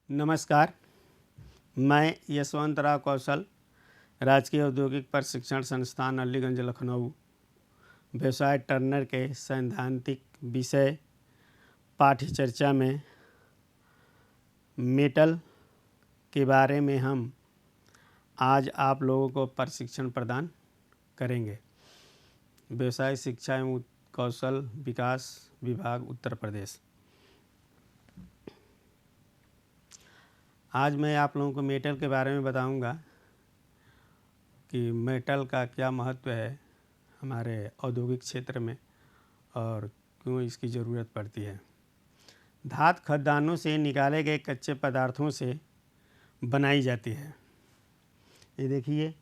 नमस्कार, मैं यशवंतराव कौशल, राजकीय औद्योगिक प्रशिक्षण संस्थान अलीगंज लखनऊ, व्यवसाय टर्नर के सैद्धांतिक विषय पाठ्य चर्चा में मेटल के बारे में हम आज आप लोगों को प्रशिक्षण प्रदान करेंगे। व्यवसाय शिक्षा एवं कौशल विकास विभाग उत्तर प्रदेश। आज मैं आप लोगों को मेटल के बारे में बताऊंगा कि मेटल का क्या महत्व है हमारे औद्योगिक क्षेत्र में और क्यों इसकी ज़रूरत पड़ती है। धातु खदानों से निकाले गए कच्चे पदार्थों से बनाई जाती है। ये देखिए,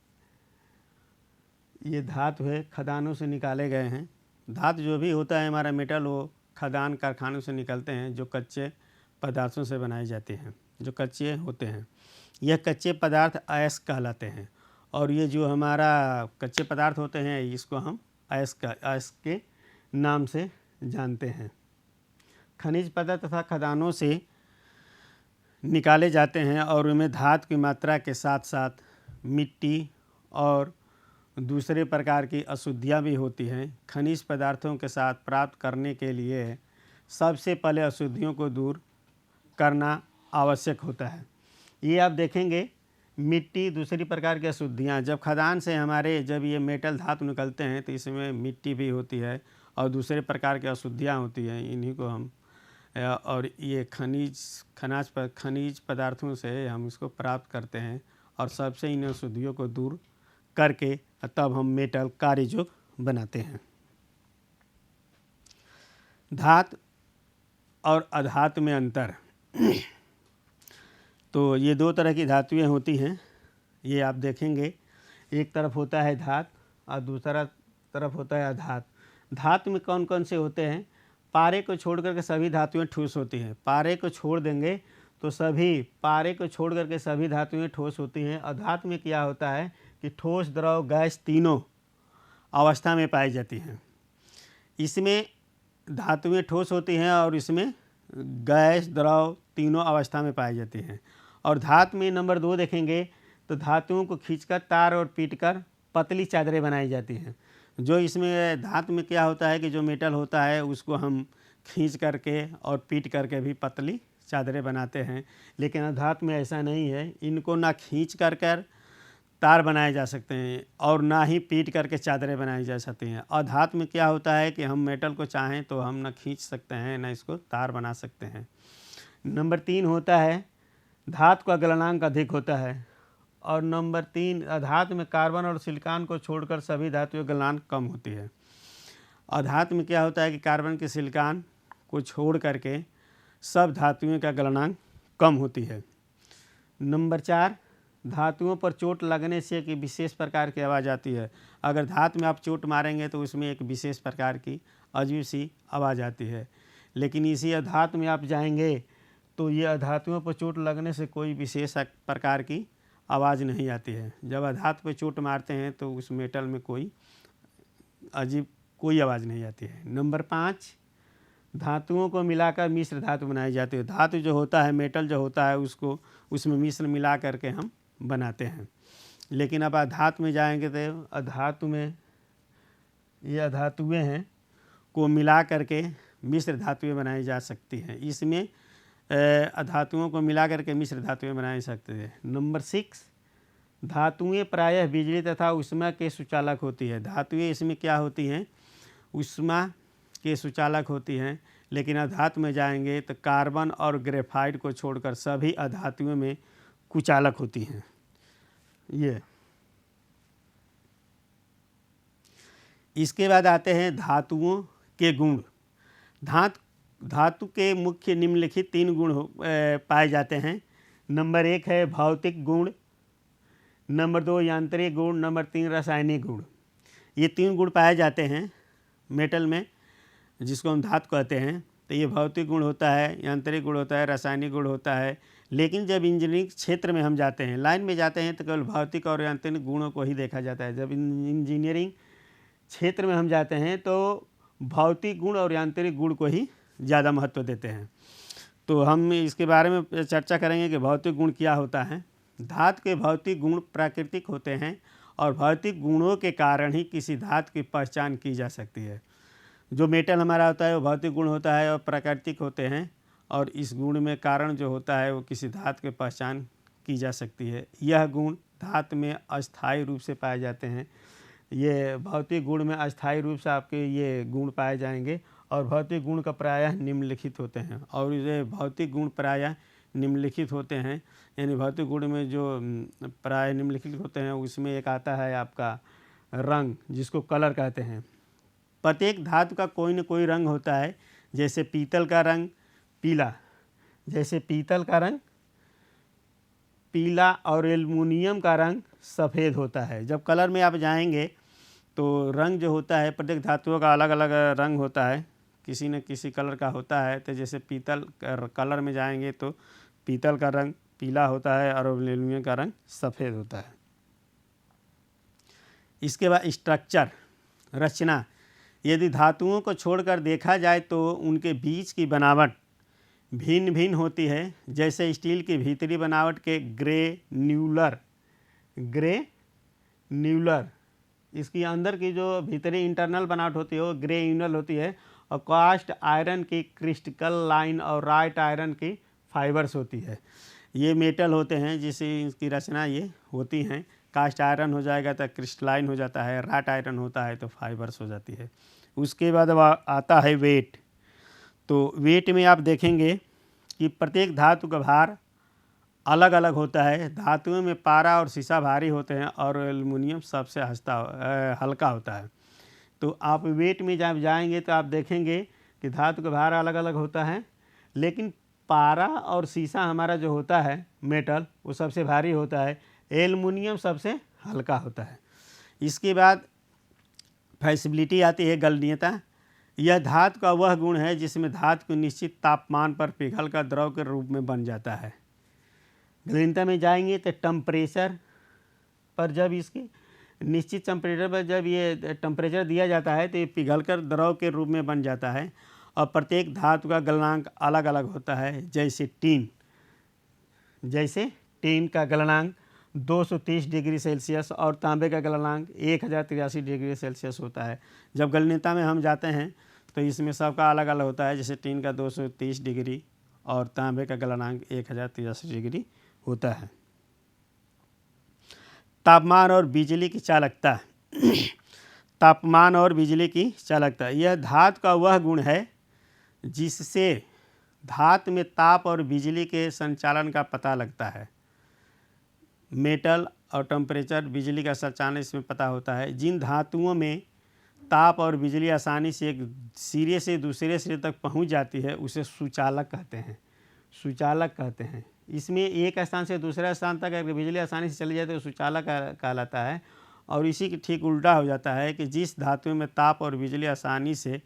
ये धातु है, खदानों से निकाले गए हैं। धातु जो भी होता है हमारा मेटल, वो खदान कारखानों से निकलते हैं जो कच्चे पदार्थों से बनाई जाती हैं, जो कच्चे होते हैं। यह कच्चे पदार्थ अयस्क कहलाते हैं और ये जो हमारा कच्चे पदार्थ होते हैं इसको हम अयस्क के नाम से जानते हैं। खनिज पदार्थ तथा खदानों से निकाले जाते हैं और उनमें धातु की मात्रा के साथ साथ मिट्टी और दूसरे प्रकार की अशुद्धियाँ भी होती हैं। खनिज पदार्थों के साथ प्राप्त करने के लिए सबसे पहले अशुद्धियों को दूर करना आवश्यक होता है। ये आप देखेंगे, मिट्टी, दूसरी प्रकार की अशुद्धियाँ, जब खदान से जब ये मेटल धातु निकलते हैं तो इसमें मिट्टी भी होती है और दूसरे प्रकार की अशुद्धियाँ होती हैं। इन्हीं को हम और ये खनिज पदार्थों से हम इसको प्राप्त करते हैं और सबसे इन अशुद्धियों को दूर करके तब हम मेटल कार्ययोग्य बनाते हैं। धातु और अधातु में अंतर। तो ये दो तरह की धातुएं होती हैं। ये आप देखेंगे, एक तरफ होता है धातु और दूसरा तरफ होता है अधातु। धातु में कौन कौन से होते हैं? पारे को छोड़ करके सभी धातुएं ठोस होती हैं। पारे को छोड़ देंगे तो पारे को छोड़ करके सभी धातुएं ठोस होती हैं। अधातु में क्या होता है कि ठोस, द्रव, गैस तीनों अवस्था में पाई जाती हैं। इसमें धातुएं ठोस होती हैं और इसमें गैस, द्रव तीनों अवस्था में पाई जाती हैं। और धातु में नंबर 2 देखेंगे तो धातुओं को खींचकर तार और पीटकर पतली चादरें बनाई जाती हैं। जो इसमें धातु में क्या होता है कि जो मेटल होता है उसको हम खींच करके और पीट करके भी पतली चादरें बनाते हैं, लेकिन अधातु में ऐसा नहीं है। इनको ना खींच कर तार बनाए जा सकते हैं और ना ही पीट करके चादरें बनाई जा सकती हैं। अधातु में क्या होता है कि हम मेटल को चाहें तो हम ना खींच सकते हैं ना इसको तार बना सकते हैं। नंबर 3 होता है धातु का गलनांक अधिक होता है और नंबर 3 अधातु में कार्बन और सिलिकॉन को छोड़कर सभी धातुओं का गलनांक कम होती है। अधातु में क्या होता है कि कार्बन के सिलिकॉन को छोड़ करके सब धातुओं का गलनांक कम होती है। नंबर 4 धातुओं पर चोट लगने से एक विशेष प्रकार की आवाज़ आती है। अगर धातु में आप चोट मारेंगे तो उसमें एक विशेष प्रकार की अजीब सी आवाज़ आती है, लेकिन इसी अधातु में आप जाएंगे तो ये अधातुओं पर चोट लगने से कोई विशेष प्रकार की आवाज़ नहीं आती है। जब अधातु पर चोट मारते हैं तो उस मेटल में कोई आवाज़ नहीं आती है। नंबर 5 धातुओं को मिलाकर मिश्र धातु बनाई जाती है। धातु जो होता है, मेटल जो होता है, उसको उसमें मिश्र मिला करके हम बनाते हैं। लेकिन अब अधातु में जाएंगे तो अधातु में ये अधातुएं हैं को मिला करके मिश्र धातुएं बनाई जा सकती हैं। इसमें अधातुओं को मिला करके मिश्र धातुएं बनाई जा सकती हैं। नंबर 6 धातुएं प्रायः बिजली तथा ऊष्मा के सुचालक होती है। धातुएं इसमें क्या होती हैं? ऊष्मा के सुचालक होती हैं। लेकिन अधातु में जाएंगे तो कार्बन और ग्रेफाइट को छोड़कर सभी अधातुओं में कुचालक होती हैं। ये इसके बाद आते हैं धातुओं के गुण। धातु के मुख्य निम्नलिखित 3 गुण पाए जाते हैं। नंबर 1 है भौतिक गुण, नंबर 2 यांत्रिक गुण, नंबर 3 रासायनिक गुण। ये 3 गुण पाए जाते हैं मेटल में, जिसको हम धातु कहते हैं। तो ये भौतिक गुण होता है, यांत्रिक गुण होता है, रासायनिक गुण होता है। लेकिन जब इंजीनियरिंग क्षेत्र में हम जाते हैं, लाइन में जाते हैं, तो केवल भौतिक और यांत्रिक गुणों को ही देखा जाता है। जब इंजीनियरिंग क्षेत्र में हम जाते हैं तो भौतिक गुण और यांत्रिक गुण को ही ज़्यादा महत्व देते हैं। तो हम इसके बारे में चर्चा करेंगे कि भौतिक गुण क्या होता है। धातु के भौतिक गुण प्राकृतिक होते हैं और भौतिक गुणों के कारण ही किसी धातु की पहचान की जा सकती है। जो मेटल हमारा होता है वो भौतिक गुण होता है और प्राकृतिक होते हैं, और इस गुण में कारण जो होता है वो किसी धातु की पहचान की जा सकती है। यह गुण धातु में अस्थायी रूप से पाए जाते हैं। ये भौतिक गुण में अस्थायी रूप से आपके ये गुण पाए जाएंगे, और भौतिक गुण का प्रायः निम्नलिखित होते हैं। और ये भौतिक गुण प्रायः निम्नलिखित होते हैं, यानी भौतिक गुण में जो प्राय निम्नलिखित होते हैं उसमें एक आता है आपका रंग, जिसको कलर कहते हैं। प्रत्येक धातु का कोई न कोई रंग होता है। जैसे पीतल का रंग पीला, जैसे पीतल का रंग पीला, और एल्युमिनियम का रंग सफ़ेद होता है। जब कलर में आप जाएंगे तो रंग जो होता है, प्रत्येक धातुओं का अलग अलग रंग होता है, किसी न किसी कलर का होता है। तो जैसे पीतल कलर में जाएंगे तो पीतल का रंग पीला होता है और एल्युमिनियम का रंग सफ़ेद होता है। इसके बाद स्ट्रक्चर, रचना। यदि धातुओं को छोड़कर देखा जाए तो उनके बीच की बनावट भिन्न भिन्न होती है। जैसे स्टील की भीतरी बनावट के ग्रेन्यूलर, इसकी अंदर की जो भीतरी इंटरनल बनावट होती है वो ग्रेन्यूलर होती है, और कास्ट आयरन की क्रिस्टल लाइन और राइट आयरन की फाइबर्स होती है। ये मेटल होते हैं जिससे इसकी रचना ये होती हैं। कास्ट आयरन हो जाएगा तो क्रिस्टलाइन हो जाता है, राट आयरन होता है तो फाइबर्स हो जाती है। उसके बाद आता है वेट। तो वेट में आप देखेंगे कि प्रत्येक धातु का भार अलग अलग होता है। धातुओं में पारा और सीसा भारी होते हैं और एल्युमिनियम सबसे हल्का होता है। तो आप वेट में जब जाएंगे तो आप देखेंगे कि धातु का भार अलग अलग होता है, लेकिन पारा और सीसा हमारा जो होता है मेटल वो सबसे भारी होता है, एल्युमिनियम सबसे हल्का होता है। इसके बाद फ्लेक्सिबिलिटी आती है, गलनीयता। यह धातु का वह गुण है जिसमें धातु को निश्चित तापमान पर पिघलकर द्रव के रूप में बन जाता है। गलनीयता में जाएंगे तो टेम्परेचर पर, जब इसकी निश्चित टेम्परेचर पर जब ये टेम्परेचर दिया जाता है तो ये पिघलकर द्रव के रूप में बन जाता है। और प्रत्येक धातु का गलनांक अलग अलग होता है। जैसे टीन का गलनांक 230 डिग्री सेल्सियस और तांबे का गलनांक 1083 डिग्री सेल्सियस होता है। जब गलनीयता में हम जाते हैं तो इसमें सबका अलग अलग होता है। जैसे टीन का 230 डिग्री और तांबे का गलनांक 1083 डिग्री होता है। तापमान और बिजली की चालकता। तापमान और बिजली की चालकता, यह धातु का वह गुण है जिससे धातु में ताप और बिजली के संचालन का पता लगता है। मेटल और टेम्परेचर, बिजली का संचालन इसमें पता होता है। जिन धातुओं में ताप और बिजली आसानी से एक सिरे से दूसरे सिरे तक पहुंच जाती है उसे सुचालक कहते हैं। इसमें एक स्थान से दूसरे स्थान तक अगर बिजली आसानी से चली जाए तो सुचालक कहलाता है। और इसी के ठीक उल्टा हो जाता है कि जिस धातु में ताप और बिजली आसानी से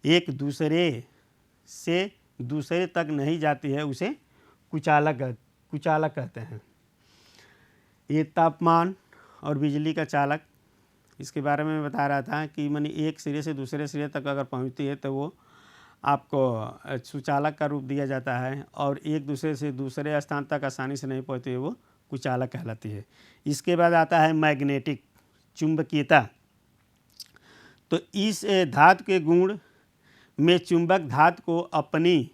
एक दूसरे से दूसरे तक नहीं जाती है उसे कुचालक कहते हैं। ये तापमान और बिजली का चालक, इसके बारे में मैं बता रहा था कि माने एक सिरे से दूसरे सिरे तक अगर पहुंचती है तो वो आपको सुचालक का रूप दिया जाता है, और एक दूसरे से दूसरे स्थान तक आसानी से नहीं पहुंचती है वो कुचालक कहलाती है। इसके बाद आता है मैग्नेटिक, चुंबकीयता। तो इस धातु के गुण में चुंबक धातु को अपनी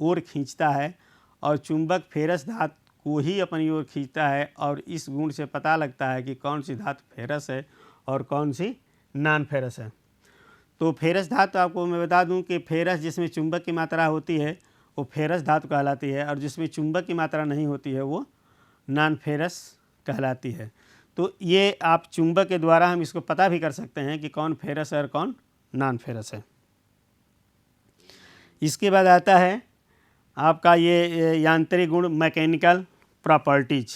ओर खींचता है और चुंबक फेरस धातु को ही अपनी ओर खींचता है, और इस गुण से पता लगता है कि कौन सी धातु फेरस है और कौन सी नॉन फेरस है। तो फेरस धातु आपको मैं बता दूं कि फेरस जिसमें चुंबक की मात्रा होती है वो फेरस धातु कहलाती है, और जिसमें चुंबक की मात्रा नहीं होती है वो नॉन फेरस कहलाती है। तो ये आप चुंबक के द्वारा हम इसको पता भी कर सकते हैं कि कौन फेरस है और कौन नॉन फेरस है। इसके बाद आता है आपका ये यांत्रिक गुण, मैकेनिकल प्रॉपर्टीज।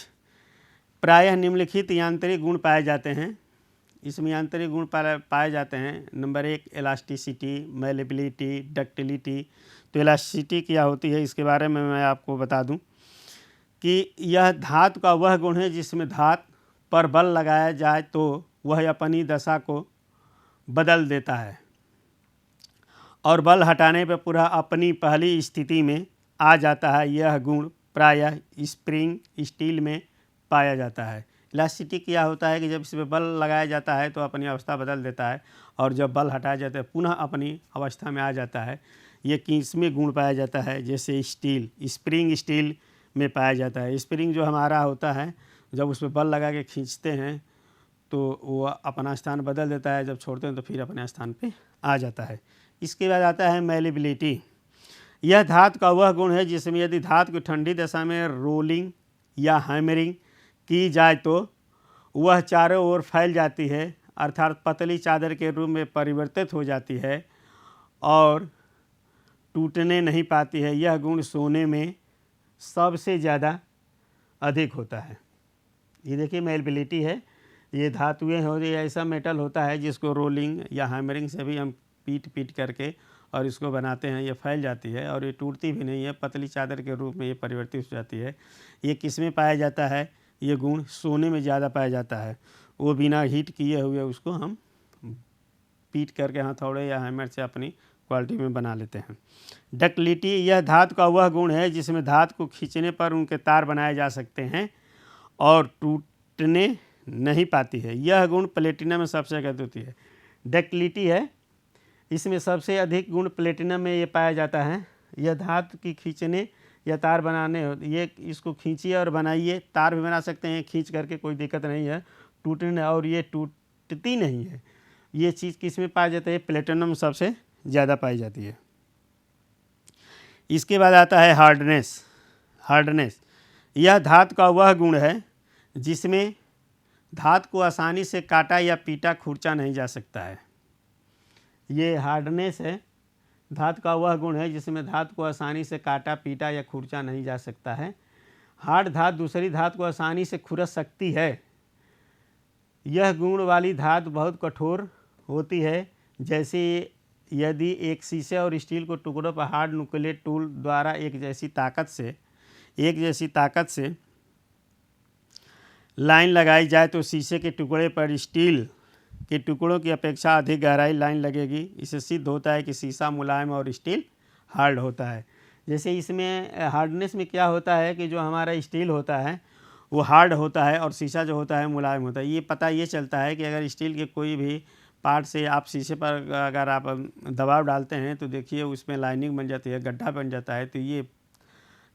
प्रायः निम्नलिखित यांत्रिक गुण पाए जाते हैं। इसमें यांत्रिक गुण पाए जाते हैं। Number 1 elasticity, malleability, ductility. तो इलास्टिसिटी क्या होती है इसके बारे में मैं आपको बता दूं कि यह धातु का वह गुण है जिसमें धातु पर बल लगाया जाए तो वह अपनी दशा को बदल देता है, और बल हटाने पर पूरा अपनी पहली स्थिति में आ जाता है। यह गुण प्रायः स्प्रिंग स्टील में पाया जाता है। इलास्टिसिटी क्या होता है कि जब इसमें बल लगाया जाता है तो अपनी अवस्था बदल देता है, और जब बल हटाया जाता है पुनः अपनी अवस्था में आ जाता है। ये किसमें गुण पाया जाता है? जैसे स्टील, स्प्रिंग स्टील में पाया जाता है। स्प्रिंग जो हमारा होता है, जब उसमें बल लगा के खींचते हैं तो वो अपना स्थान बदल देता है, जब छोड़ते हैं तो फिर अपने स्थान पे आ जाता है। इसके बाद आता है मैलिबिलिटी। यह धातु का वह गुण है जिसमें यदि धातु की ठंडी दशा में रोलिंग या हैमरिंग की जाए तो वह चारों ओर फैल जाती है, अर्थात पतली चादर के रूप में परिवर्तित हो जाती है और टूटने नहीं पाती है। यह गुण सोने में सबसे ज़्यादा अधिक होता है। ये देखिए मैलिबिलिटी है। ये धातुएं हो, ये ऐसा मेटल होता है जिसको रोलिंग या हैमरिंग से भी हम पीट करके और इसको बनाते हैं। ये फैल जाती है और ये टूटती भी नहीं है, पतली चादर के रूप में ये परिवर्तित हो जाती है। ये किस में पाया जाता है? ये गुण सोने में ज़्यादा पाया जाता है। वो बिना हीट किए हुए उसको हम पीट करके हथौड़े या हैमर से अपनी क्वालिटी में बना लेते हैं। डक्टिलिटी, यह धातु का वह गुण है जिसमें धातु को खींचने पर उनके तार बनाए जा सकते हैं और टूटने नहीं पाती है। यह गुण प्लेटिनम में सबसे अधिक होती है। डक्टिलिटी है, इसमें सबसे अधिक गुण प्लेटिनम में ये पाया जाता है। यह धातु की खींचने या तार बनाने, ये इसको खींचिए और बनाइए, तार भी बना सकते हैं खींच करके, कोई दिक्कत नहीं है, टूटने, और ये टूटती नहीं है। ये चीज़ किस में पाई जाती है? प्लेटिनम सबसे ज़्यादा पाई जाती है। इसके बाद आता है हार्डनेस। हार्डनेस, यह धातु का वह गुण है जिसमें धातु को आसानी से काटा या पीटा खुरचा नहीं जा सकता है। ये हार्डनेस है, धातु का वह गुण है जिसमें धातु को आसानी से काटा पीटा या खुरचा नहीं जा सकता है। हार्ड धातु दूसरी धातु को आसानी से खुरच सकती है। यह गुण वाली धातु बहुत कठोर होती है, जैसे यदि एक शीशे और स्टील को टुकड़ों पर हार्ड न्यूक्लियर टूल द्वारा एक जैसी ताकत से लाइन लगाई जाए तो शीशे के टुकड़े पर स्टील के टुकड़ों की अपेक्षा अधिक गहराई लाइन लगेगी। इससे सिद्ध होता है कि शीशा मुलायम और स्टील हार्ड होता है। जैसे इसमें हार्डनेस में क्या होता है कि जो हमारा स्टील होता है वो हार्ड होता है और शीशा जो होता है मुलायम होता है। ये पता ये चलता है कि अगर स्टील के कोई भी पार्ट से आप शीशे पर अगर आप दबाव डालते हैं तो देखिए उसमें लाइनिंग बन जाती है, गड्ढा बन जाता है। तो ये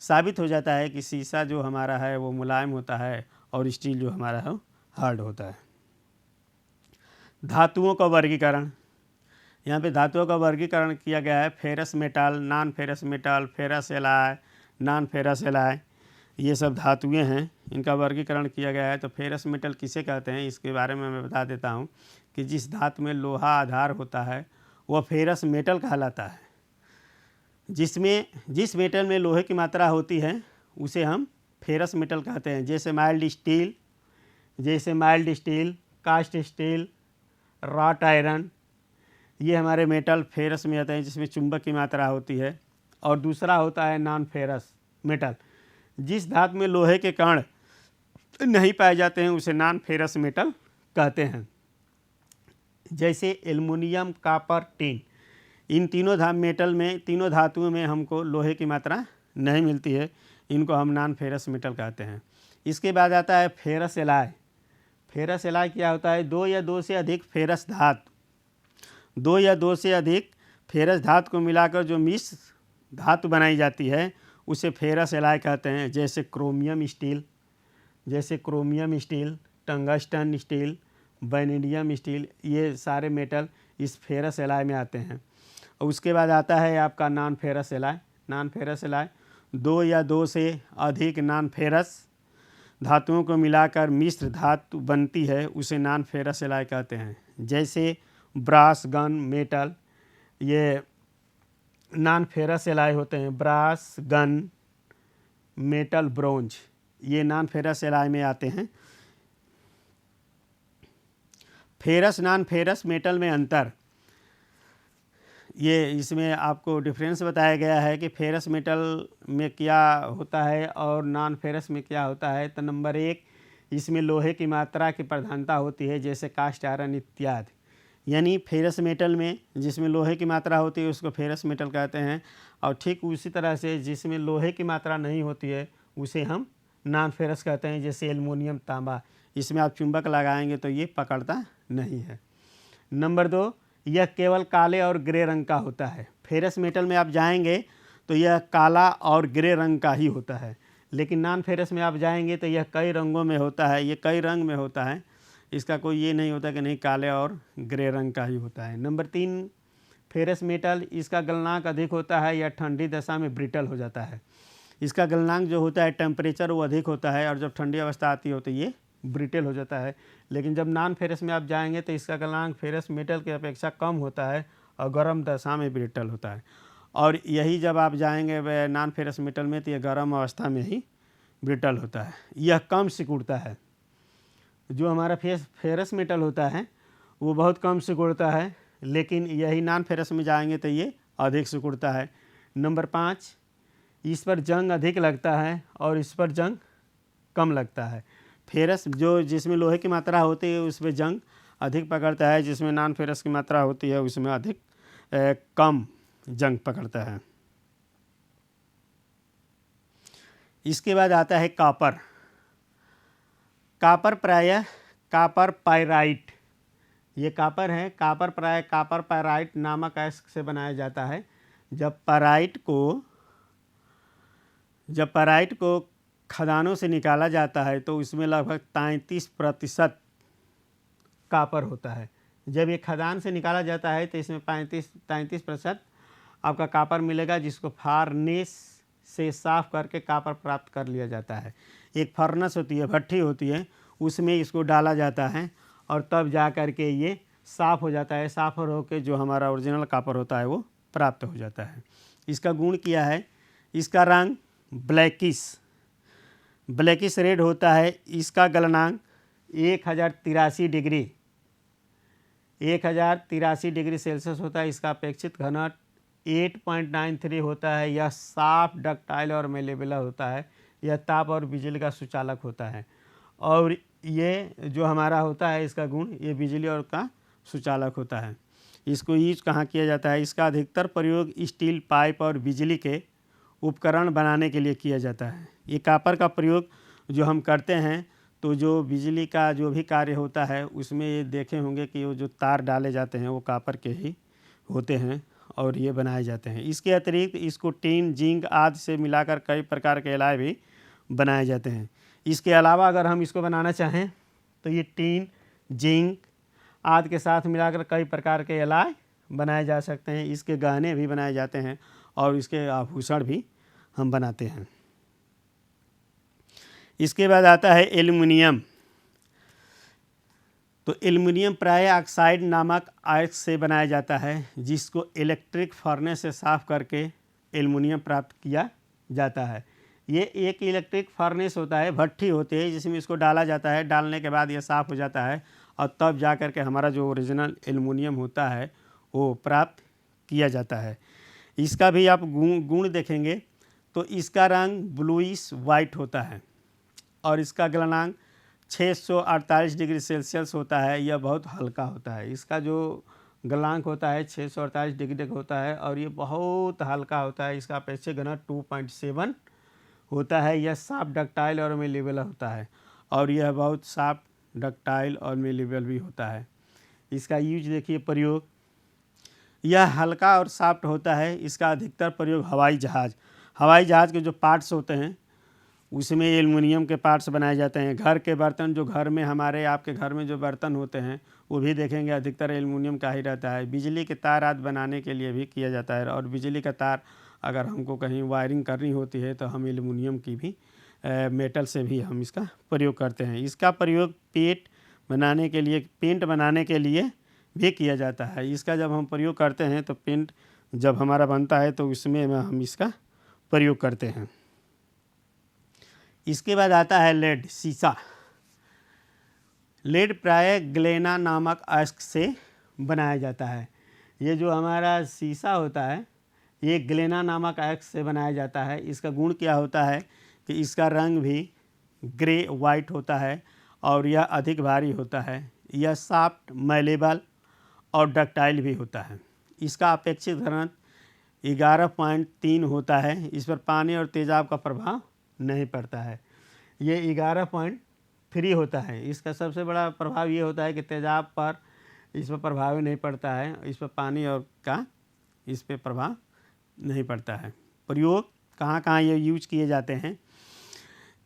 साबित हो जाता है कि शीशा जो हमारा है वो मुलायम होता है और स्टील जो हमारा है हार्ड होता है। धातुओं का वर्गीकरण, यहाँ पे धातुओं का वर्गीकरण किया गया है। Ferrous metal, non ferrous metal, ferrous alloy, non ferrous alloy, ये सब धातुएं हैं, इनका वर्गीकरण किया गया है। तो फेरस मेटल किसे कहते हैं इसके बारे में मैं बता देता हूँ कि जिस धातु में लोहा आधार होता है वह फेरस मेटल कहलाता है। जिस मेटल में लोहे की मात्रा होती है उसे हम फेरस मेटल कहते हैं। जैसे mild steel, cast steel, wrought iron, ये हमारे मेटल फेरस में आते हैं जिसमें चुंबक की मात्रा होती है। और दूसरा होता है नॉन फेरस मेटल, जिस धातु में लोहे के कण नहीं पाए जाते हैं उसे नॉन फेरस मेटल कहते हैं। जैसे एल्युमिनियम, कॉपर, टिन, इन तीनों धातुओं में हमको लोहे की मात्रा नहीं मिलती है, इनको हम नॉन फेरस मेटल कहते हैं। इसके बाद आता है फेरस एलॉय। फेरस एलॉय क्या होता है? दो या दो से अधिक फेरस धातु को मिलाकर जो मिश्र धातु बनाई जाती है उसे फेरस एलॉय कहते हैं। जैसे chromium steel, tungsten steel, vanadium steel, ये सारे मेटल इस फेरस एलॉय में आते हैं। और उसके बाद आता है आपका नॉन फेरस एलॉय। दो या दो से अधिक नॉन फेरस धातुओं को मिलाकर मिश्र धातु बनती है, उसे नॉन फेरस एलॉय कहते हैं। जैसे ब्रास, गन, मेटल, ये नॉन फेरस एलॉय होते हैं। ब्रास, गन, मेटल, ब्रोंज, ये नॉन फेरस एलॉय में आते हैं। फेरस नॉन फेरस मेटल में अंतर, ये इसमें आपको डिफरेंस बताया गया है कि फेरस मेटल में क्या होता है और नॉन फेरस में क्या होता है। तो नंबर 1, इसमें लोहे की मात्रा की प्रधानता होती है, जैसे कास्ट आयरन इत्यादि। यानी फेरस मेटल में जिसमें लोहे की मात्रा होती है उसको फेरस मेटल कहते हैं, और ठीक उसी तरह से जिसमें लोहे की मात्रा नहीं होती है उसे हम नॉन फेरस कहते हैं, जैसे एल्युमिनियम, तांबा। इसमें आप चुंबक लगाएंगे तो ये पकड़ता नहीं है। नंबर 2, यह केवल काले और ग्रे रंग का होता है। फेरस मेटल में आप जाएंगे तो यह काला और ग्रे रंग का ही होता है, लेकिन नॉन फेरस में आप जाएंगे तो यह कई रंगों में होता है, ये कई रंग में होता है। इसका कोई ये नहीं होता कि नहीं काले और ग्रे रंग का ही होता है। नंबर 3, फेरस मेटल, इसका गलनांक अधिक होता है, यह ठंडी दशा में ब्रिटल हो जाता है। इसका गलनांक जो होता है टेम्परेचर वो अधिक होता है, और जब ठंडी अवस्था आती है तो ये ब्रिटल हो जाता है। लेकिन जब नॉन फेरस में आप जाएंगे तो इसका गलनांक फेरस मेटल की अपेक्षा कम होता है और गर्म दशा में ब्रिटल होता है। और यही जब आप जाएंगे नॉन फेरस मेटल में तो यह गर्म अवस्था में ही ब्रिटल होता है। यह कम सिकुड़ता है। जो हमारा फेरस मेटल होता है वो बहुत कम सिकुड़ता है, लेकिन यही नॉन फेरस में जाएंगे तो ये अधिक सिकुड़ता है। नंबर 5, इस पर जंग अधिक लगता है और इस पर जंग कम लगता है। फेरस जो जिसमें लोहे की मात्रा होती है उसमें जंग अधिक पकड़ता है, जिसमें नॉन फेरस की मात्रा होती है उसमें अधिक कम जंग पकड़ता है। इसके बाद आता है कॉपर। कॉपर प्रायः कॉपर पाइराइट, ये कॉपर है, कॉपर प्रायः कॉपर पाइराइट नामक अयस्क से बनाया जाता है। जब पाइराइट को खदानों से निकाला जाता है तो उसमें लगभग 33% कॉपर होता है। जब ये खदान से निकाला जाता है तो इसमें 33% आपका कॉपर मिलेगा, जिसको फार्नेस से साफ करके कॉपर प्राप्त कर लिया जाता है। एक फर्नेस होती है, भट्ठी होती है, उसमें इसको डाला जाता है और तब जा कर के ये साफ़ हो जाता है। साफ हो के जो हमारा ओरिजिनल कॉपर होता है वो प्राप्त हो जाता है। इसका गुण क्या है? इसका रंग ब्लैकिश रेड होता है। इसका गलनांक 1083 डिग्री सेल्सियस होता है। इसका अपेक्षित घनत्व 8.93 होता है। यह साफ, डक्टाइल और मेलेबल होता है। यह ताप और बिजली का सुचालक होता है। और ये जो हमारा होता है इसका गुण, ये बिजली और का सुचालक होता है। इसको यूज कहाँ किया जाता है? इसका अधिकतर प्रयोग स्टील पाइप और बिजली के उपकरण बनाने के लिए किया जाता है। ये कॉपर का प्रयोग जो हम करते हैं तो जो बिजली का जो भी कार्य होता है उसमें ये देखे होंगे कि वो जो तार डाले जाते हैं वो कॉपर के ही होते हैं और ये बनाए जाते हैं। इसके अतिरिक्त इसको टीन, जिंक आदि से मिलाकर कई प्रकार के एलॉय भी बनाए जाते हैं। इसके अलावा अगर हम इसको बनाना चाहें तो ये टीन, जिंक आदि के साथ मिलाकर कई प्रकार के एलॉय बनाए जा सकते हैं। इसके गहने भी बनाए जाते हैं और इसके आभूषण भी हम बनाते हैं। इसके बाद आता है एल्युमिनियम। तो एल्युमिनियम प्रायः ऑक्साइड नामक अयस्क से बनाया जाता है, जिसको इलेक्ट्रिक फर्नेस से साफ करके एल्युमिनियम प्राप्त किया जाता है। ये एक इलेक्ट्रिक फर्नेस होता है, भट्ठी होती है जिसमें इसको डाला जाता है। डालने के बाद ये साफ़ हो जाता है और तब जा कर के हमारा जो ओरिजिनल एल्युमिनियम होता है वो प्राप्त किया जाता है। इसका भी आप गुण देखेंगे तो इसका रंग ब्लूइश वाइट होता है और इसका गलनांक 648 डिग्री सेल्सियस होता है। यह बहुत हल्का होता है। इसका जो गलनांक होता है 648 डिग्री का होता है और ये बहुत हल्का होता है। इसका अपेक्षित घनत्व 2.7 होता है। यह सॉफ्ट, डक्टाइल और मेलेबल होता है और यह बहुत सॉफ्ट, डक्टाइल और मेलेबल भी होता है। इसका यूज देखिए, प्रयोग, यह हल्का और सॉफ्ट होता है। इसका अधिकतर प्रयोग हवाई जहाज़ के जो पार्ट्स होते हैं उसमें एल्युमिनियम के पार्ट्स बनाए जाते हैं। घर के बर्तन, जो घर में हमारे आपके घर में जो बर्तन होते हैं वो भी देखेंगे अधिकतर एल्युमिनियम का ही रहता है। बिजली के तार आदि बनाने के लिए भी किया जाता है और बिजली का तार अगर हमको कहीं वायरिंग करनी होती है तो हम एल्युमिनियम की भी मेटल से भी हम इसका प्रयोग करते हैं। इसका प्रयोग पेंट बनाने के लिए भी किया जाता है। इसका जब हम प्रयोग करते हैं तो पेंट जब हमारा बनता है तो उसमें हम इसका प्रयोग करते हैं। इसके बाद आता है लेड, शीशा। लेड प्रायः ग्लेना नामक अयस्क से बनाया जाता है। ये जो हमारा शीशा होता है ये ग्लेना नामक अयस्क से बनाया जाता है। इसका गुण क्या होता है कि इसका रंग भी ग्रे वाइट होता है और यह अधिक भारी होता है। यह सॉफ्ट, मैलेबल और डक्टाइल भी होता है। इसका अपेक्षित घनत्व 11.3 होता है। इस पर पानी और तेजाब का प्रभाव नहीं पड़ता है। ये 11.3 होता है। इसका सबसे बड़ा प्रभाव ये होता है कि तेजाब पर इस पर प्रभाव नहीं पड़ता है, इस पर पानी और का इस पर प्रभाव नहीं पड़ता है। प्रयोग कहाँ कहाँ ये यूज किए जाते हैं?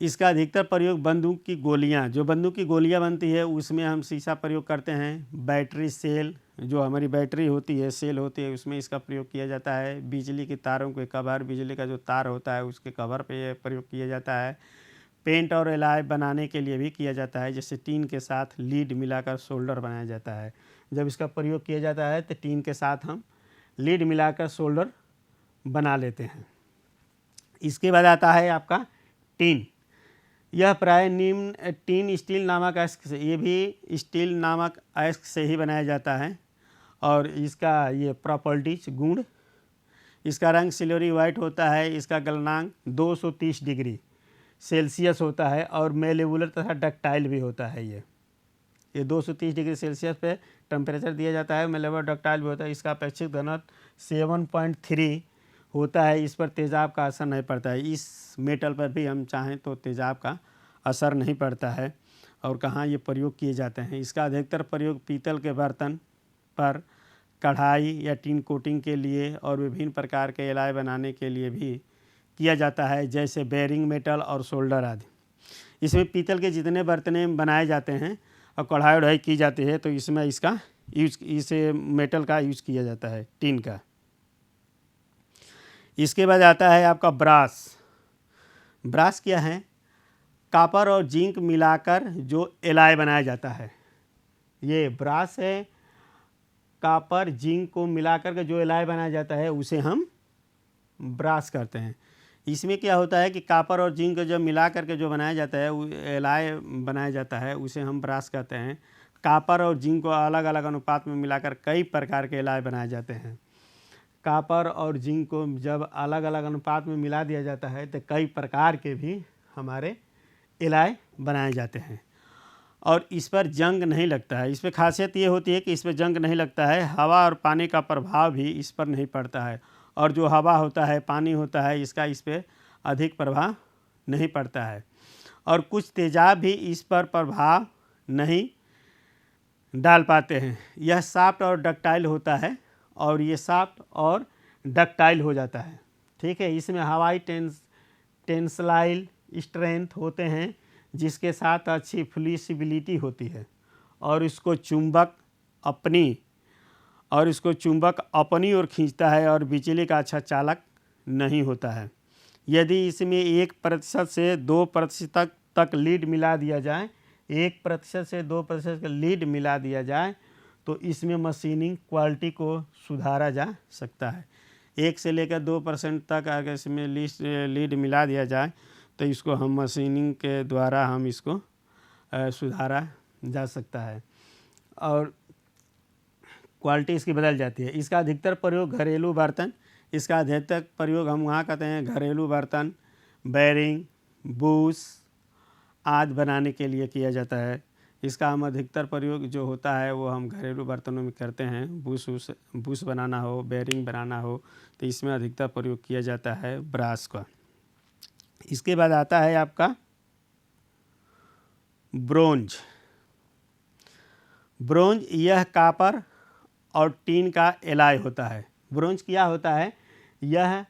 इसका अधिकतर प्रयोग बंदूक की गोलियां, जो बंदूक की गोलियां बनती है उसमें हम शीशा प्रयोग करते हैं। बैटरी सेल, जो हमारी बैटरी होती है, सेल होती है, उसमें इसका प्रयोग किया जाता है। बिजली के तारों के कवर, बिजली का जो तार होता है उसके कवर पे यह प्रयोग किया जाता है। पेंट और एलॉय बनाने के लिए भी किया जाता है, जैसे टीन के साथ लीड मिलाकर शोल्डर बनाया जाता है। जब इसका प्रयोग किया जाता है तो टीन के साथ हम लीड मिलाकर शोल्डर बना लेते हैं। इसके बाद आता है आपका टीन। यह प्राय निम्न टीन स्टील नामक अयस्क से, ये भी स्टील नामक अयस्क से ही बनाया जाता है। और इसका ये प्रॉपर्टीज गुण, इसका रंग सिल्वरी वाइट होता है। इसका गलनांक 230 डिग्री सेल्सियस होता है और मेलेबुलर तथा डक्टाइल भी होता है। ये 230 डिग्री सेल्सियस पे टेम्परेचर दिया जाता है, मेलेबुलर डक्टाइल भी होता है। इसका अपेक्षित घनत्व 7.3 होता है। इस पर तेजाब का असर नहीं पड़ता है। इस मेटल पर भी हम चाहें तो तेजाब का असर नहीं पड़ता है। और कहाँ ये प्रयोग किए जाते हैं? इसका अधिकतर प्रयोग पीतल के बर्तन पर कढ़ाई या टीन कोटिंग के लिए और विभिन्न प्रकार के एलॉय बनाने के लिए भी किया जाता है, जैसे बेरिंग मेटल और शोल्डर आदि। इसमें पीतल के जितने बर्तन बनाए जाते हैं और कढ़ाई वढ़ाई की जाती है तो इसमें इसका यूज, इसे मेटल का यूज किया जाता है, टीन का। इसके बाद आता है आपका ब्रास। ब्रास क्या है? कॉपर और जिंक मिलाकर जो एलॉय बनाया जाता है, ये ब्रास है। कॉपर जिंक को मिलाकर के जो एलॉय बनाया जाता है उसे हम ब्रास करते हैं। इसमें क्या होता है कि कॉपर और जिंक को जब मिला करके जो बनाया जाता है, वो एलॉय बनाया जाता है, उसे हम ब्रास कहते हैं। कॉपर और जिंक को अलग अलग अनुपात में मिलाकर कई प्रकार के एलॉय बनाए जाते हैं। कॉपर और जिंक को जब अलग अलग अनुपात में मिला दिया जाता है तो कई प्रकार के भी हमारे एलॉय बनाए जाते हैं। और इस पर जंग नहीं लगता है। इस पर खासियत ये होती है कि इस पर जंग नहीं लगता है। हवा और पानी का प्रभाव भी इस पर नहीं पड़ता है। और जो हवा होता है, पानी होता है, इसका इस पर अधिक प्रभाव नहीं पड़ता है। और कुछ तेजाब भी इस पर प्रभाव नहीं डाल पाते हैं। यह सॉफ्ट और डक्टाइल होता है और ये सॉफ्ट और डक्टाइल हो जाता है। ठीक है। इसमें हवाई टेंसलाइल स्ट्रेंथ होते हैं, जिसके साथ अच्छी फ्लेक्सिबिलिटी होती है और इसको चुंबक अपनी ओर खींचता है और बिजली का अच्छा चालक नहीं होता है। यदि इसमें 1% से 2% तक लीड मिला दिया जाए, 1% से 2% का लीड मिला दिया जाए तो इसमें मशीनिंग क्वालिटी को सुधारा जा सकता है। 1 से लेकर 2% तक अगर इसमें लीड मिला दिया जाए तो इसको हम मशीनिंग के द्वारा हम इसको सुधारा जा सकता है और क्वालिटी इसकी बदल जाती है। इसका अधिकतर प्रयोग घरेलू बर्तन, इसका अधिकतर प्रयोग हम वहाँ कहते हैं घरेलू बर्तन, बेरिंग, बूश आदि बनाने के लिए किया जाता है। इसका हम अधिकतर प्रयोग जो होता है वो हम घरेलू बर्तनों में करते हैं। बूश बनाना हो, बेरिंग बनाना हो तो इसमें अधिकतर प्रयोग किया जाता है ब्रास का। इसके बाद आता है आपका ब्रोंज। ब्रोंज यह कॉपर और टीन का एलॉय होता है। ब्रोंज क्या होता है? यह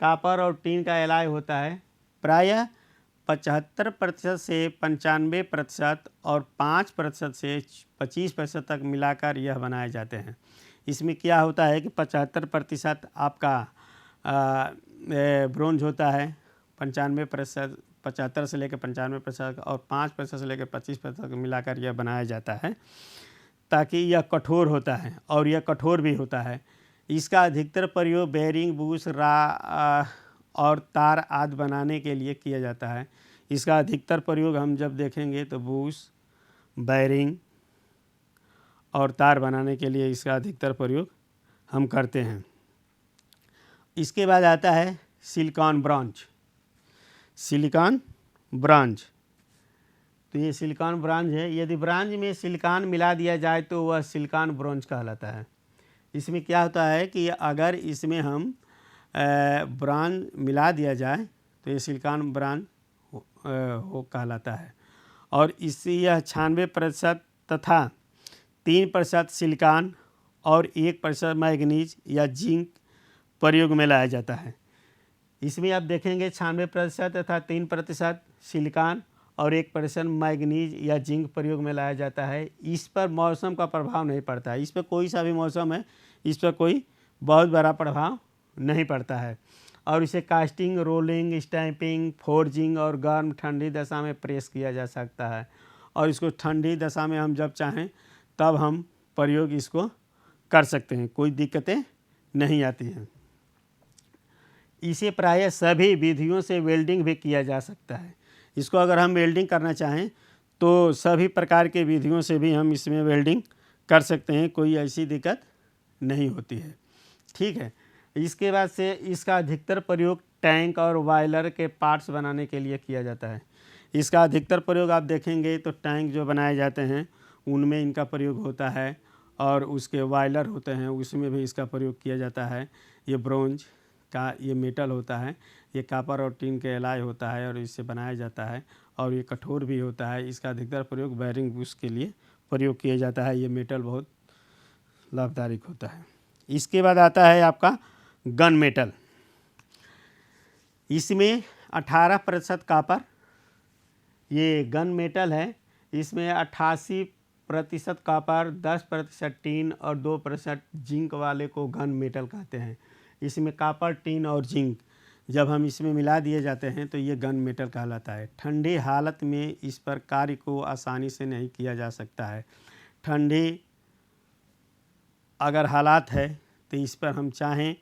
कॉपर और टीन का एलॉय होता है। प्रायः 75% से 95% और 5% से 25% तक मिलाकर यह बनाए जाते हैं। इसमें क्या होता है कि 75% आपका ब्रोंज होता है, 95% 75 से लेकर 95% और 5% से लेकर 25% तक मिलाकर यह बनाया जाता है, ताकि यह कठोर होता है और यह कठोर भी होता है। इसका अधिकतर प्रयोग बेरिंग, बूश और तार आदि बनाने के लिए किया जाता है। इसका अधिकतर प्रयोग हम जब देखेंगे तो बूश, बेरिंग और तार बनाने के लिए इसका अधिकतर प्रयोग हम करते हैं। इसके बाद आता है सिलिकॉन ब्रॉन्ज। सिलिकॉन ब्रॉन्ज तो ये सिलिकॉन ब्रॉन्ज है। यदि ब्रॉन्ज में सिलिकॉन मिला दिया जाए तो वह सिलिकॉन ब्रॉन्ज कहलाता है। इसमें क्या होता है कि अगर इसमें हम ब्रॉन्ज मिला दिया जाए तो ये सिलिकॉन ब्रॉन्ज हो कहलाता है। और इससे यह 96% तथा 3% सिलिकॉन और 1% मैग्नीज या जिंक प्रयोग में लाया जाता है। इसमें आप देखेंगे 96% तथा 3% सिलिकॉन और 1% मैग्नीज या जिंक प्रयोग में लाया जाता है। इस पर मौसम का प्रभाव नहीं पड़ता है। इस पर कोई सा भी मौसम है, इस पर कोई बहुत बड़ा प्रभाव नहीं पड़ता है। और इसे कास्टिंग, रोलिंग, स्टैंपिंग, फोर्जिंग और गर्म ठंडी दशा में प्रेस किया जा सकता है। और इसको ठंडी दशा में हम जब चाहें तब हम प्रयोग इसको कर सकते हैं, कोई दिक्कतें नहीं आती हैं। इसे प्रायः सभी विधियों से वेल्डिंग भी किया जा सकता है। इसको अगर हम वेल्डिंग करना चाहें तो सभी प्रकार के विधियों से भी हम इसमें वेल्डिंग कर सकते हैं, कोई ऐसी दिक्कत नहीं होती है। ठीक है। इसके बाद से इसका अधिकतर प्रयोग टैंक और बॉयलर के पार्ट्स बनाने के लिए किया जाता है। इसका अधिकतर प्रयोग आप देखेंगे तो टैंक जो बनाए जाते हैं उनमें इनका प्रयोग होता है, और उसके बॉयलर होते हैं उसमें भी इसका प्रयोग किया जाता है। ये ब्रोंज का ये मेटल होता है, ये कॉपर और टिन के एलॉय होता है और इससे बनाया जाता है, और ये कठोर भी होता है। इसका अधिकतर प्रयोग बेयरिंग बुश के लिए प्रयोग किया जाता है। ये मेटल बहुत लाभदायक होता है। इसके बाद आता है आपका गन मेटल। इसमें 18% कॉपर ये गन मेटल है। इसमें 88% कॉपर, 10% टीन और 2% जिंक वाले को गन मेटल कहते हैं। इसमें कॉपर, टीन और जिंक जब हम इसमें मिला दिए जाते हैं तो ये गन मेटल कहलाता है। ठंडी हालत में इस पर कार्य को आसानी से नहीं किया जा सकता है। ठंडी अगर हालात है तो इस पर हम चाहें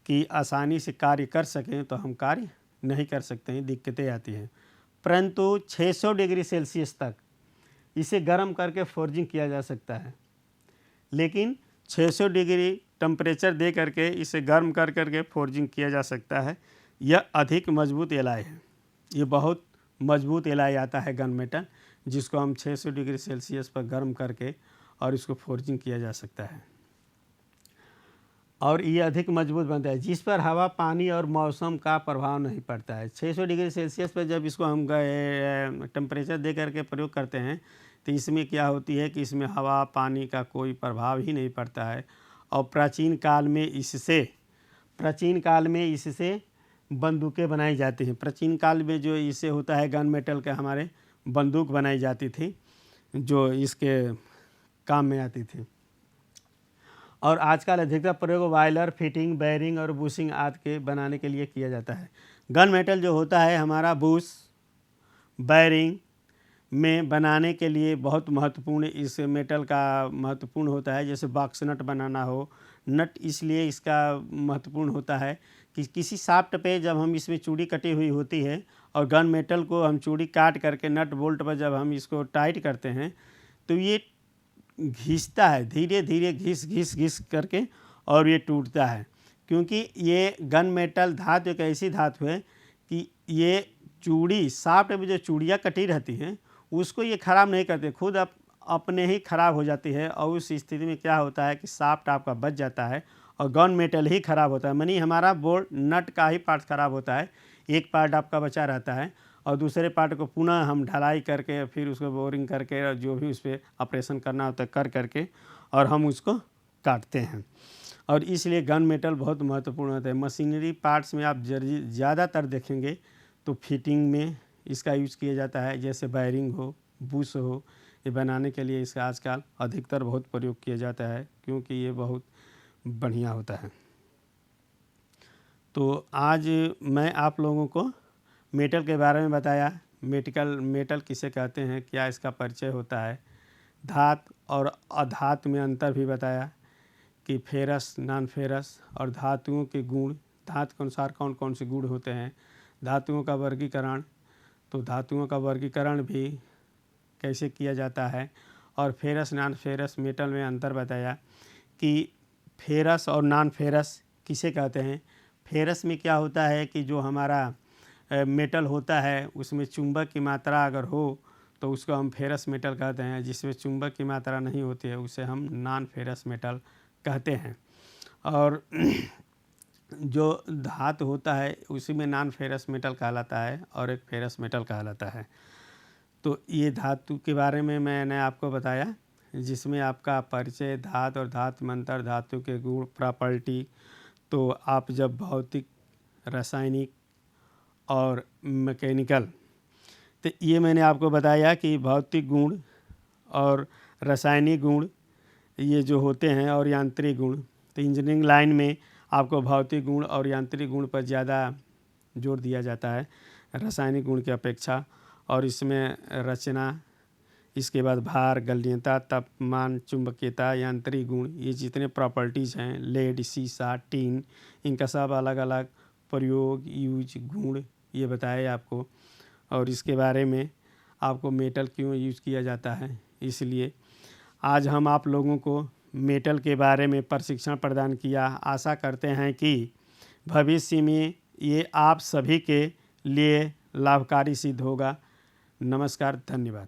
कि आसानी से कार्य कर सकें तो हम कार्य नहीं कर सकते हैं, दिक्कतें आती हैं। परंतु 600 डिग्री सेल्सियस तक इसे गर्म करके फोर्जिंग किया जा सकता है। लेकिन 600 डिग्री टेम्परेचर दे करके इसे गर्म कर करके फोर्जिंग किया जा सकता है। यह अधिक मजबूत एलॉय है। ये बहुत मजबूत एलॉय आता है गन मेटल, जिसको हम 600 डिग्री सेल्सियस पर गर्म करके और इसको फोर्जिंग किया जा सकता है, और ये अधिक मजबूत बनता है, जिस पर हवा, पानी और मौसम का प्रभाव नहीं पड़ता है। 600 डिग्री सेल्सियस पर जब इसको हम टेम्परेचर दे करके प्रयोग करते हैं तो इसमें क्या होती है कि इसमें हवा, पानी का कोई प्रभाव ही नहीं पड़ता है। और प्राचीन काल में इससे बंदूकें बनाई जाती हैं। प्राचीन काल में जो इससे होता है गन मेटल के हमारे बंदूक बनाई जाती थी, जो इसके काम में आती थी। और आजकल अधिकतर प्रयोग बॉयलर, फिटिंग, बेयरिंग और बुशिंग आदि के बनाने के लिए किया जाता है। गन मेटल जो होता है हमारा बुश, बेयरिंग में बनाने के लिए बहुत महत्वपूर्ण इस मेटल का महत्वपूर्ण होता है। जैसे बॉक्स नट बनाना हो, नट इसलिए इसका महत्वपूर्ण होता है कि किसी शाफ्ट पे जब हम इसमें चूड़ी कटी हुई होती है और गन मेटल को हम चूड़ी काट करके नट बोल्ट पर जब हम इसको टाइट करते हैं तो ये घिसता है, धीरे धीरे घिस करके, और ये टूटता है। क्योंकि ये गन मेटल धातु एक ऐसी धातु है कि ये चूड़ी शाफ्ट में जो चूड़ियाँ कटी रहती हैं उसको ये ख़राब नहीं करते, खुद अपने ही ख़राब हो जाती है। और उस स्थिति में क्या होता है कि शाफ्ट आपका बच जाता है और गन मेटल ही ख़राब होता है। मानी हमारा बोल्ट नट का ही पार्ट ख़राब होता है, एक पार्ट आपका बचा रहता है और दूसरे पार्ट को पुनः हम ढलाई करके फिर उसको बोरिंग करके और जो भी उस पर ऑपरेशन करना होता है कर करके और हम उसको काटते हैं। और इसलिए गन मेटल बहुत महत्वपूर्ण होता है। मशीनरी पार्ट्स में आप ज़्यादातर देखेंगे तो फिटिंग में इसका यूज़ किया जाता है। जैसे बेयरिंग हो, बुश हो, ये बनाने के लिए इसका आजकल अधिकतर बहुत प्रयोग किया जाता है, क्योंकि ये बहुत बढ़िया होता है। तो आज मैं आप लोगों को मेटल के बारे में बताया। मेटल किसे कहते हैं, क्या इसका परिचय होता है, धातु और अधातु में अंतर भी बताया कि फेरस, नॉन फेरस और धातुओं के गुण, धातु के अनुसार कौन कौन से गुण होते हैं, धातुओं का वर्गीकरण, तो धातुओं का वर्गीकरण भी कैसे किया जाता है, और फेरस, नॉन फेरस मेटल में अंतर बताया कि फेरस और नॉन फेरस किसे कहते हैं। फेरस में क्या होता है कि जो हमारा मेटल होता है उसमें चुंबक की मात्रा अगर हो तो उसको हम फेरस मेटल कहते हैं। जिसमें चुंबक की मात्रा नहीं होती है उसे हम नॉन फेरस मेटल कहते हैं। और जो धातु होता है उसी में नॉन फेरस मेटल कहलाता है और एक फेरस मेटल कहलाता है। तो ये धातु के बारे में मैंने आपको बताया, जिसमें आपका परिचय धातु और धातु में अंतर, धातु के गुण, प्रॉपर्टी। तो आप जब भौतिक, रासायनिक और मैकेनिकल, तो ये मैंने आपको बताया कि भौतिक गुण और रासायनिक गुण ये जो होते हैं और यांत्रिक गुण। तो इंजीनियरिंग लाइन में आपको भौतिक गुण और यांत्रिक गुण पर ज़्यादा जोर दिया जाता है रासायनिक गुण की अपेक्षा। और इसमें रचना, इसके बाद भार, गलनीयता, तापमान, चुंबकीयता, यांत्रिक गुण, ये जितने प्रॉपर्टीज़ हैं, लेड, शीशा, टीन, इनका सब अलग अलग प्रयोग, यूज, गुण ये बताए आपको। और इसके बारे में आपको मेटल क्यों यूज़ किया जाता है, इसलिए आज हम आप लोगों को मेटल के बारे में प्रशिक्षण प्रदान किया। आशा करते हैं कि भविष्य में ये आप सभी के लिए लाभकारी सिद्ध होगा। नमस्कार, धन्यवाद।